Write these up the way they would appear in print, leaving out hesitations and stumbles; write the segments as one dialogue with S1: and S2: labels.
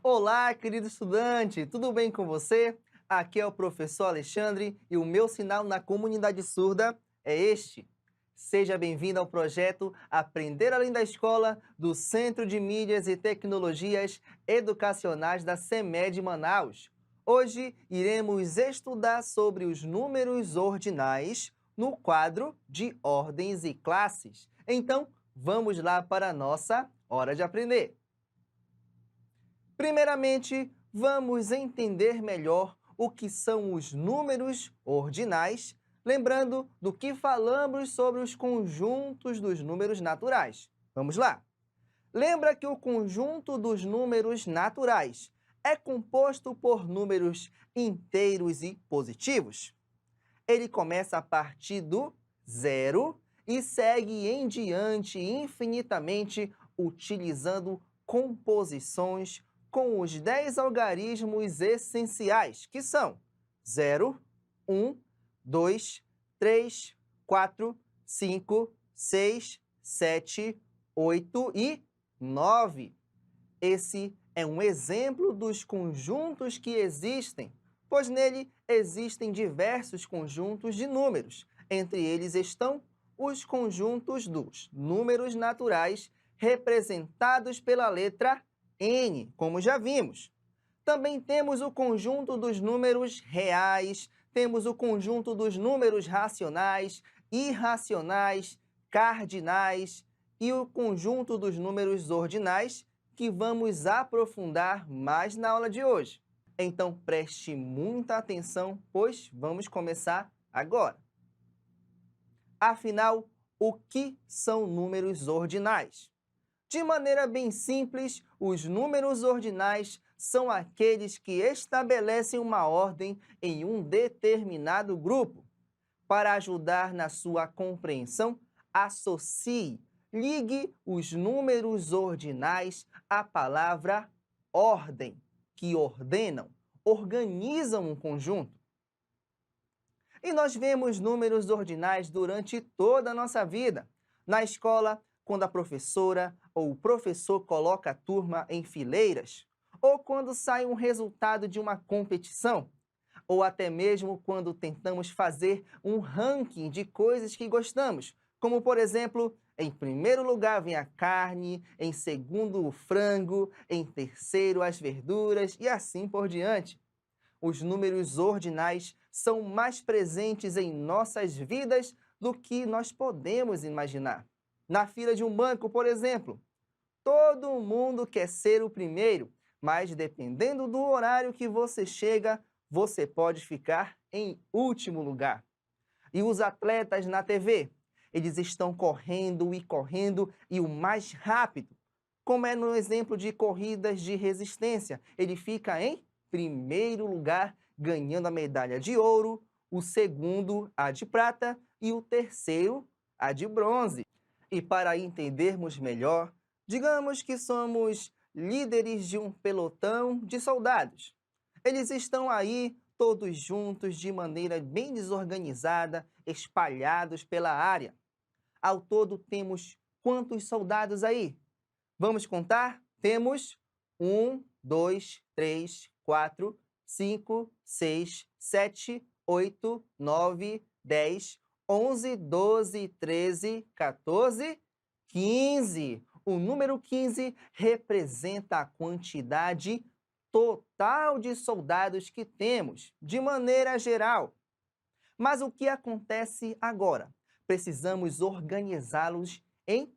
S1: Olá, querido estudante, tudo bem com você? Aqui é o professor Alexandre e o meu sinal na comunidade surda é este. Seja bem-vindo ao projeto Aprender Além da Escola do Centro de Mídias e Tecnologias Educacionais da CEMED Manaus. Hoje iremos estudar sobre os números ordinais no quadro de ordens e classes. Então, vamos lá para a nossa hora de aprender. Primeiramente, vamos entender melhor o que são os números ordinais, lembrando do que falamos sobre os conjuntos dos números naturais. Vamos lá! Lembra que o conjunto dos números naturais é composto por números inteiros e positivos? Ele começa a partir do zero e segue em diante infinitamente utilizando composições com os 10 algarismos essenciais, que são 0, 1, 2, 3, 4, 5, 6, 7, 8 e 9. Esse é um exemplo dos conjuntos que existem, pois nele existem diversos conjuntos de números. Entre eles estão os conjuntos dos números naturais representados pela letra N, como já vimos. Também temos o conjunto dos números reais, temos o conjunto dos números racionais, irracionais, cardinais e o conjunto dos números ordinais, que vamos aprofundar mais na aula de hoje. Então preste muita atenção, pois vamos começar agora. Afinal, o que são números ordinais? De maneira bem simples, os números ordinais são aqueles que estabelecem uma ordem em um determinado grupo. Para ajudar na sua compreensão, associe, ligue os números ordinais à palavra ordem, que ordenam, organizam um conjunto. E nós vemos números ordinais durante toda a nossa vida. Na escola, quando a professora ou o professor coloca a turma em fileiras, ou quando sai um resultado de uma competição, ou até mesmo quando tentamos fazer um ranking de coisas que gostamos, como, por exemplo, em primeiro lugar vem a carne, em segundo o frango, em terceiro as verduras e assim por diante. Os números ordinais são mais presentes em nossas vidas do que nós podemos imaginar. Na fila de um banco, por exemplo, todo mundo quer ser o primeiro, mas dependendo do horário que você chega, você pode ficar em último lugar. E os atletas na TV, eles estão correndo e o mais rápido, como é no exemplo de corridas de resistência, ele fica em primeiro lugar, ganhando a medalha de ouro, o segundo a de prata e o terceiro a de bronze. E para entendermos melhor, digamos que somos líderes de um pelotão de soldados. Eles estão aí todos juntos de maneira bem desorganizada, espalhados pela área. Ao todo temos quantos soldados aí? Vamos contar? Temos 1, 2, 3, 4, 5, 6, 7, 8, 9, 10, 11, 12, 13, 14, 15. O número 15 representa a quantidade total de soldados que temos, de maneira geral. Mas o que acontece agora? Precisamos organizá-los em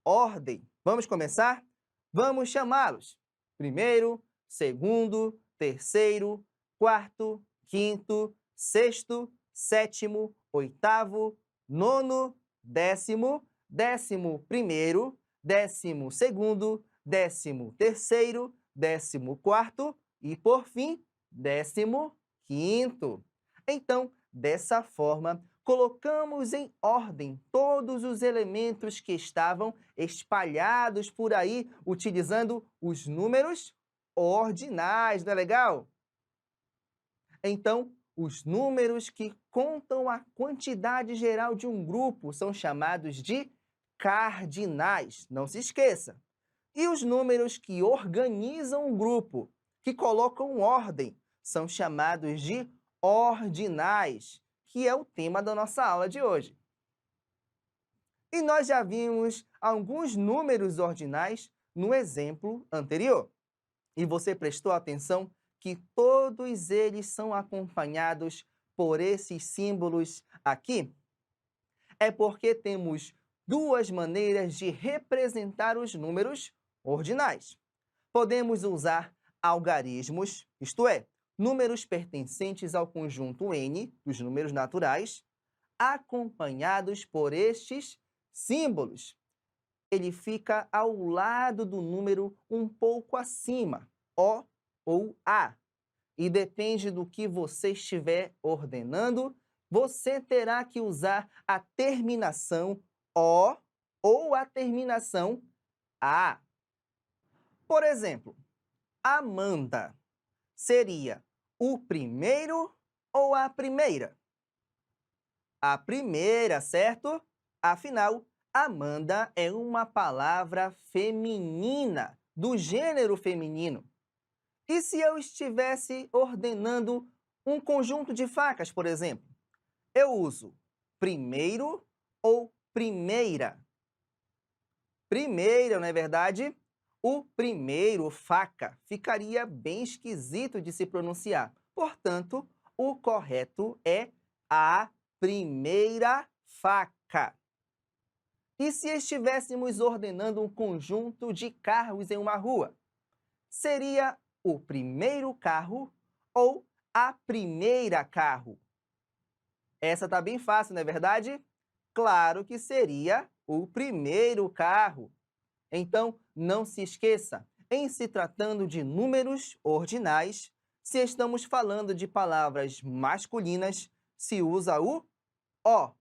S1: ordem. Vamos começar? Vamos chamá-los. Primeiro, segundo, terceiro, quarto, quinto, sexto, sétimo, oitavo, nono, décimo, 11º, 12º, 13º, 14º e, por fim, 15º. Então, dessa forma, colocamos em ordem todos os elementos que estavam espalhados por aí, utilizando os números ordinais, não é legal? Então, os números que contam a quantidade geral de um grupo são chamados de cardinais. Não se esqueça. E os números que organizam o grupo, que colocam ordem, são chamados de ordinais, que é o tema da nossa aula de hoje. E nós já vimos alguns números ordinais no exemplo anterior. E você prestou atenção que todos eles são acompanhados por esses símbolos aqui? É porque temos duas maneiras de representar os números ordinais. Podemos usar algarismos, isto é, números pertencentes ao conjunto N dos números naturais, acompanhados por estes símbolos. Ele fica ao lado do número um pouco acima, O ou A. E depende do que você estiver ordenando, você terá que usar a terminação O ou a terminação A. Por exemplo, Amanda seria o primeiro ou a primeira? A primeira, certo? Afinal, Amanda é uma palavra feminina, do gênero feminino. E se eu estivesse ordenando um conjunto de facas, por exemplo? Eu uso primeiro ou primeira? Primeira, não é verdade? O primeiro, faca, ficaria bem esquisito de se pronunciar. Portanto, o correto é a primeira faca. E se estivéssemos ordenando um conjunto de carros em uma rua? Seria o primeiro carro ou a primeira carro? Essa tá bem fácil, não é verdade? Claro que seria o primeiro carro. Então, não se esqueça, em se tratando de números ordinais, se estamos falando de palavras masculinas, se usa o O.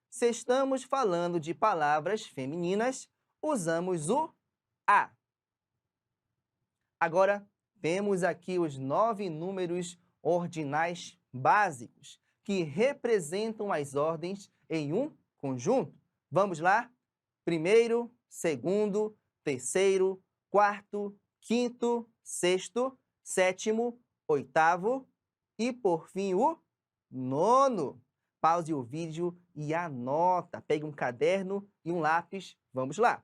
S1: Se estamos falando de palavras femininas, usamos o A. Agora, temos aqui os 9 números ordinais básicos, que representam as ordens em um conjunto. Vamos lá? Primeiro, segundo, terceiro, quarto, quinto, sexto, sétimo, oitavo e, por fim, o nono. Pause o vídeo e anota. Pegue um caderno e um lápis. Vamos lá.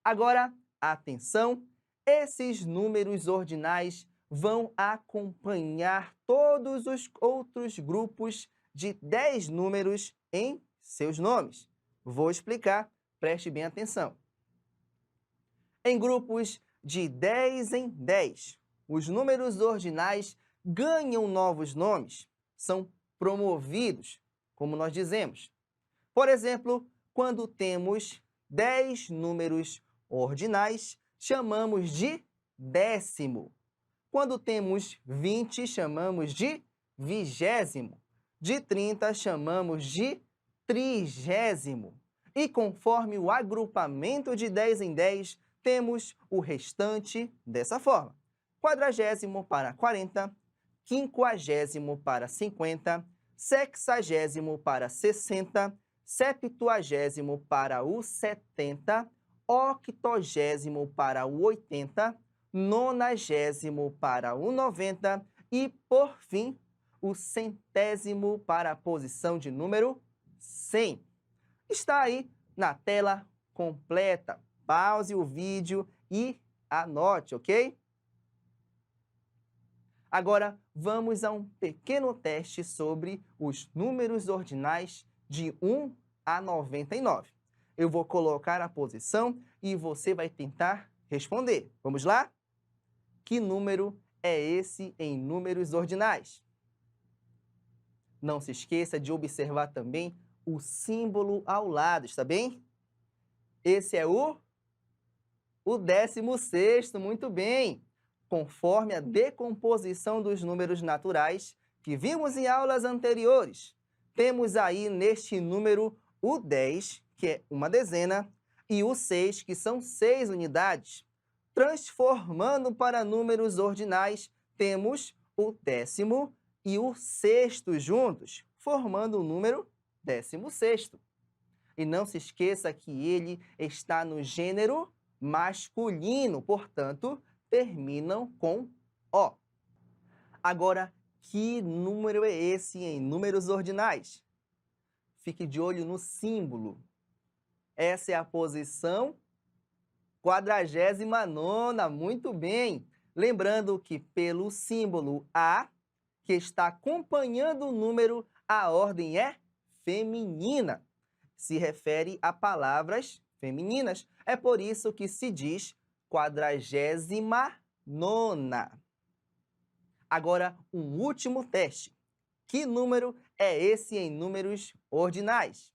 S1: Agora, atenção, esses números ordinais vão acompanhar todos os outros grupos de 10 números em seus nomes. Vou explicar, preste bem atenção. Em grupos de 10 em 10, os números ordinais ganham novos nomes, são promovidos, como nós dizemos. Por exemplo, quando temos 10 números ordinais, chamamos de décimo. Quando temos 20, chamamos de vigésimo. De 30, chamamos de trigésimo. E conforme o agrupamento de 10 em 10, temos o restante dessa forma. Quadragésimo para 40, quinquagésimo para 50, sexagésimo para 60, septuagésimo para o 70, octogésimo para o 80, nonagésimo para o 90 e, por fim, o centésimo para a posição de número 100. Está aí na tela completa. Pause o vídeo e anote, ok? Agora, vamos a um pequeno teste sobre os números ordinais de 1 a 99. Eu vou colocar a posição e você vai tentar responder. Vamos lá? Que número é esse em números ordinais? Não se esqueça de observar também o símbolo ao lado, está bem? Esse é o 16º, muito bem! Conforme a decomposição dos números naturais que vimos em aulas anteriores. Temos aí neste número o 10, que é uma dezena, e o 6, que são 6 unidades. Transformando para números ordinais, temos o 10º e o 6º juntos, formando o número 16º. E não se esqueça que ele está no gênero masculino, portanto, terminam com O. Agora, que número é esse em números ordinais? Fique de olho no símbolo. Essa é a posição 49ª, muito bem! Lembrando que pelo símbolo A, que está acompanhando o número, a ordem é feminina. Se refere a palavras femininas. É por isso que se diz 49ª. Agora, um último teste. Que número é esse em números ordinais?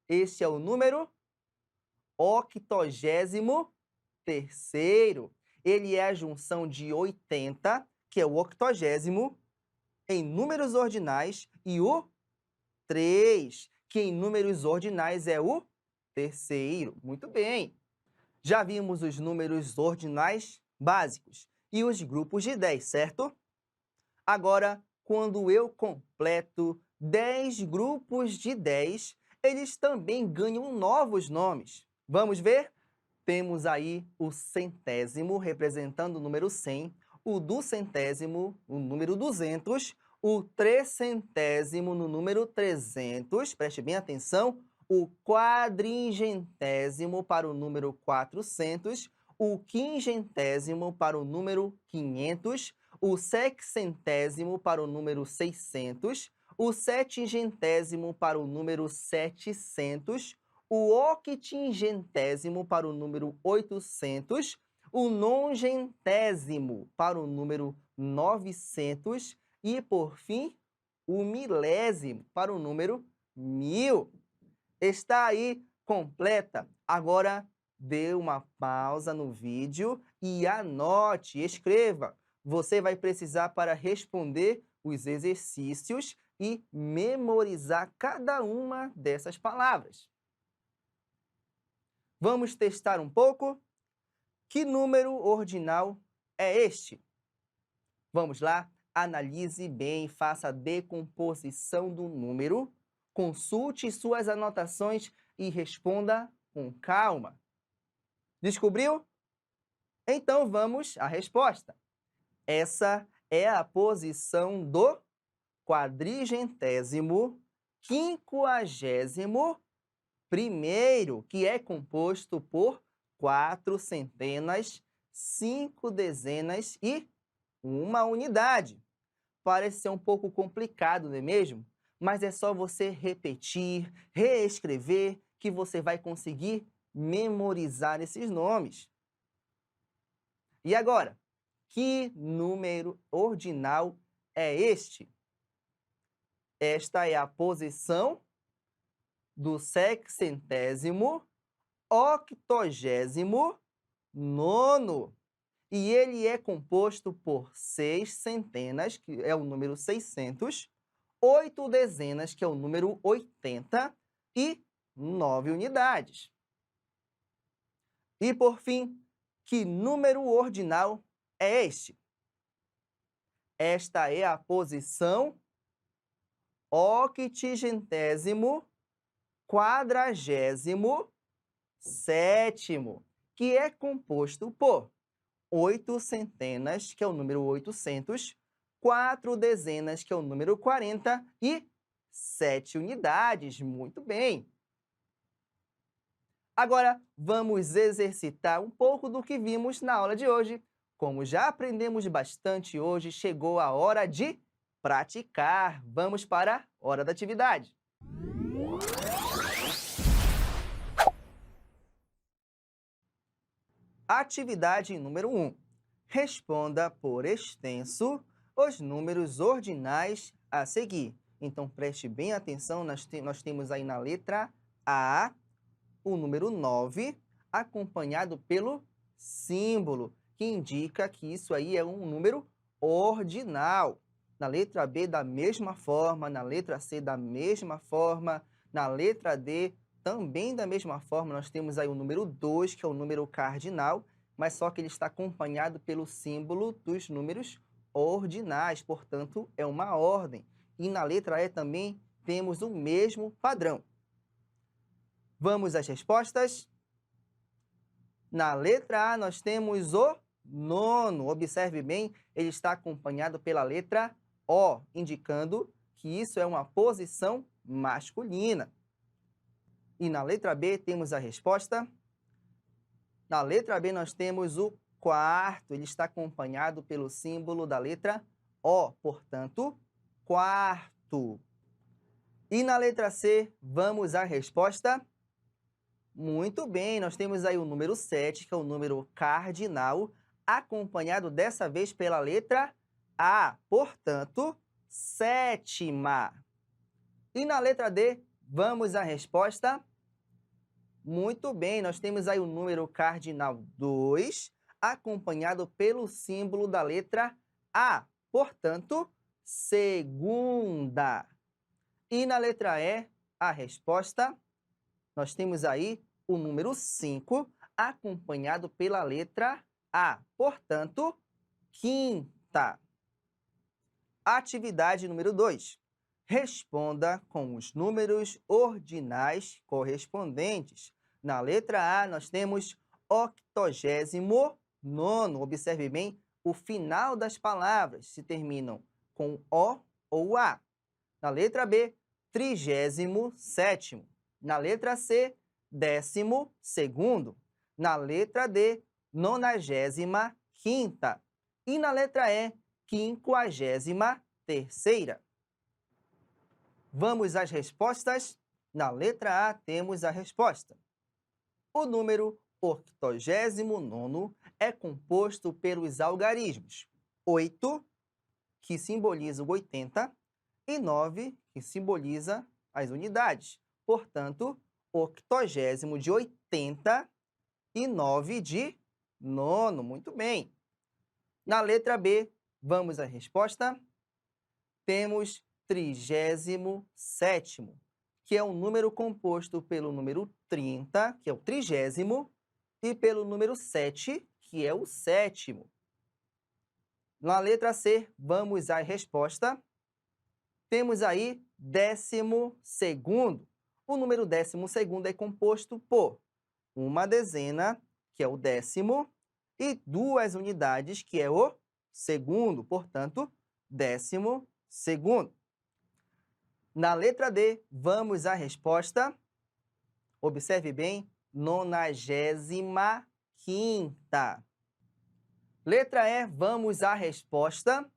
S1: Este é o número 83º. Ele é a junção de 80, que é o 80º, em números ordinais, e o 3, que em números ordinais é o terceiro. Muito bem! Já vimos os números ordinais básicos e os grupos de 10, certo? Agora, quando eu completo 10 grupos de 10, eles também ganham novos nomes. Vamos ver? Temos aí o centésimo, representando o número 100, o duzentésimo, o número 200, o trecentésimo no número 300, preste bem atenção, o quadringentésimo para o número 400, o quingentésimo para o número 500, o sexcentésimo para o número 600, o setingentésimo para o número 700, o octingentésimo para o número 800, o nongentésimo para o número 900 e, por fim, o milésimo para o número 1000. Está aí completa. Agora, dê uma pausa no vídeo e anote, escreva. Você vai precisar para responder os exercícios e memorizar cada uma dessas palavras. Vamos testar um pouco? Que número ordinal é este? Vamos lá? Analise bem, faça a decomposição do número, consulte suas anotações e responda com calma. Descobriu? Então vamos à resposta. Essa é a posição do quadringentésimo, quinquagésimo primeiro, que é composto por 4 centenas, 5 dezenas e 1 unidade. Parece ser um pouco complicado, não é mesmo? Mas é só você repetir, reescrever, que você vai conseguir memorizar esses nomes. E agora, que número ordinal é este? Esta é a posição do sexcentésimo, octogésimo nono. E ele é composto por 6 centenas, que é o número 600, 8 dezenas, que é o número 80, e 9 unidades. E, por fim, que número ordinal é este? Esta é a posição octigentésimo, quadragésimo sétimo, que é composto por 8 centenas, que é o número 800, 4 dezenas, que é o número 40, e 7 unidades. Muito bem! Agora, vamos exercitar um pouco do que vimos na aula de hoje. Como já aprendemos bastante hoje, chegou a hora de praticar. Vamos para a hora da atividade. Atividade número 1. Responda por extenso os números ordinais a seguir. Então, preste bem atenção, nós temos aí na letra A o número 9, acompanhado pelo símbolo, que indica que isso aí é um número ordinal. Na letra B, da mesma forma, na letra C, da mesma forma, na letra D, também da mesma forma, nós temos aí o número 2, que é o número cardinal, mas só que ele está acompanhado pelo símbolo dos números ordinais, portanto, é uma ordem. E na letra E também temos o mesmo padrão. Vamos às respostas? Na letra A, nós temos o nono. Observe bem, ele está acompanhado pela letra O, indicando que isso é uma posição masculina. E na letra B, temos a resposta. Na letra B, nós temos o quarto. Ele está acompanhado pelo símbolo da letra O, portanto, quarto. E na letra C, vamos à resposta? Muito bem, nós temos aí o número 7, que é o número cardinal, acompanhado dessa vez pela letra A, portanto, sétima. E na letra D, vamos à resposta? Muito bem, nós temos aí o número cardinal 2, acompanhado pelo símbolo da letra A, portanto, segunda. E na letra E, a resposta, nós temos aí o número 5, acompanhado pela letra A, portanto, quinta. Atividade número 2. Responda com os números ordinais correspondentes. Na letra A, nós temos 89º. Observe bem, o final das palavras se terminam com O ou A. Na letra B, 37º. Na letra C, 12º. Na letra D, 95ª. E na letra E, 53ª. Vamos às respostas? Na letra A, temos a resposta. O número 89º é composto pelos algarismos 8, que simboliza o 80, e 9, que simboliza as unidades. Portanto, 80º de 80 e 9 de nono. Muito bem. Na letra B, vamos à resposta? Temos 37º, que é um número composto pelo número 30, que é o 30º, e pelo número 7, que é o 7º. Na letra C, vamos à resposta? Temos aí 12º. O número 12º é composto por uma dezena, que é o 10º, e duas unidades, que é o segundo, portanto, 12º. Na letra D, vamos à resposta. Observe bem, 95ª. Letra E, vamos à resposta.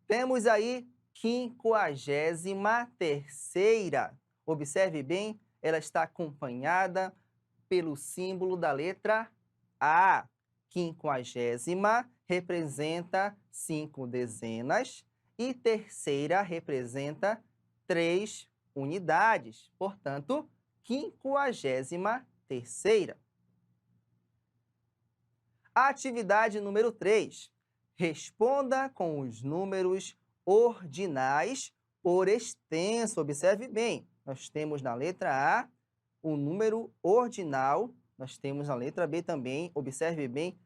S1: Temos aí 53ª. Observe bem, ela está acompanhada pelo símbolo da letra A. 50ª representa 5 dezenas e terceira representa 3 unidades. Portanto, 53ª. Atividade número 3. Responda com os números ordinais por extenso. Observe bem, nós temos na letra A o número ordinal, nós temos na letra B também, observe bem,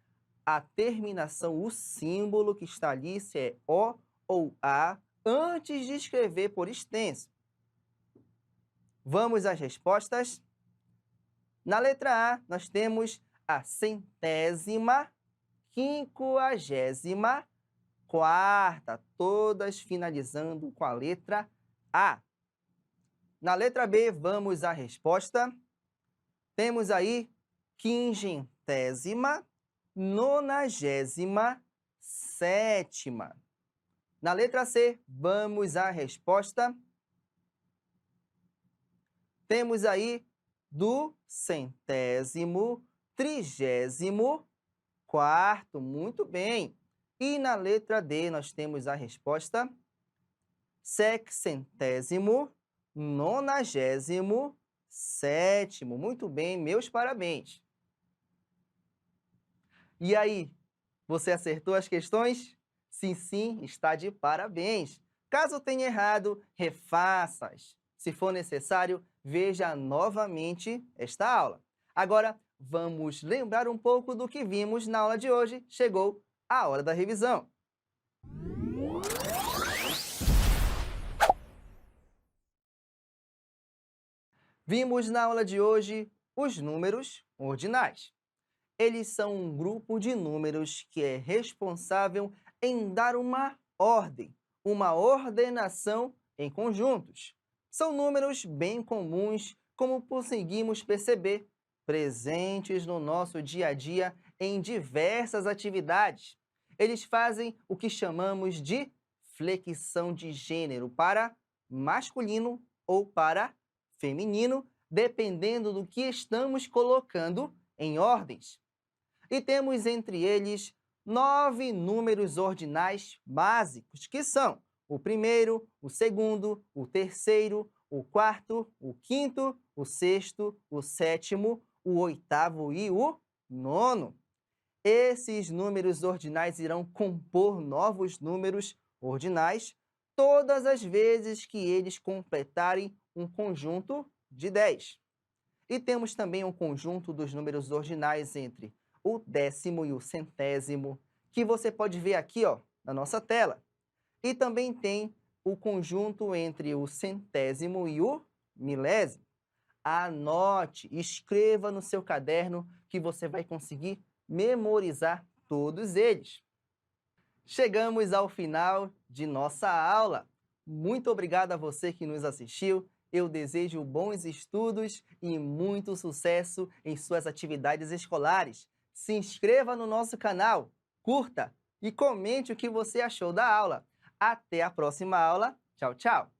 S1: a terminação, o símbolo que está ali, se é O ou A, antes de escrever por extenso. Vamos às respostas? Na letra A, nós temos a centésima, 50ª, todas finalizando com a letra A. Na letra B, vamos à resposta. Temos aí 500ª, 97ª. Na letra C, vamos à resposta. Temos aí 200º, 34º. Muito bem. E na letra D, nós temos a resposta. 600º, 97º. Muito bem, meus parabéns. E aí, você acertou as questões? Sim, sim, está de parabéns. Caso tenha errado, refaça-as. Se for necessário, veja novamente esta aula. Agora, vamos lembrar um pouco do que vimos na aula de hoje. Chegou a hora da revisão. Vimos na aula de hoje os números ordinais. Eles são um grupo de números que é responsável em dar uma ordem, uma ordenação em conjuntos. São números bem comuns, como conseguimos perceber, presentes no nosso dia a dia em diversas atividades. Eles fazem o que chamamos de flexão de gênero para masculino ou para feminino, dependendo do que estamos colocando em ordens. E temos entre eles 9 números ordinais básicos, que são o primeiro, o segundo, o terceiro, o quarto, o quinto, o sexto, o sétimo, o oitavo e o nono. Esses números ordinais irão compor novos números ordinais todas as vezes que eles completarem um conjunto de 10. E temos também um conjunto dos números ordinais entre o décimo e o centésimo, que você pode ver aqui, ó, na nossa tela. E também tem o conjunto entre o centésimo e o milésimo. Anote, escreva no seu caderno que você vai conseguir memorizar todos eles. Chegamos ao final de nossa aula. Muito obrigado a você que nos assistiu. Eu desejo bons estudos e muito sucesso em suas atividades escolares. Se inscreva no nosso canal, curta e comente o que você achou da aula. Até a próxima aula. Tchau, tchau!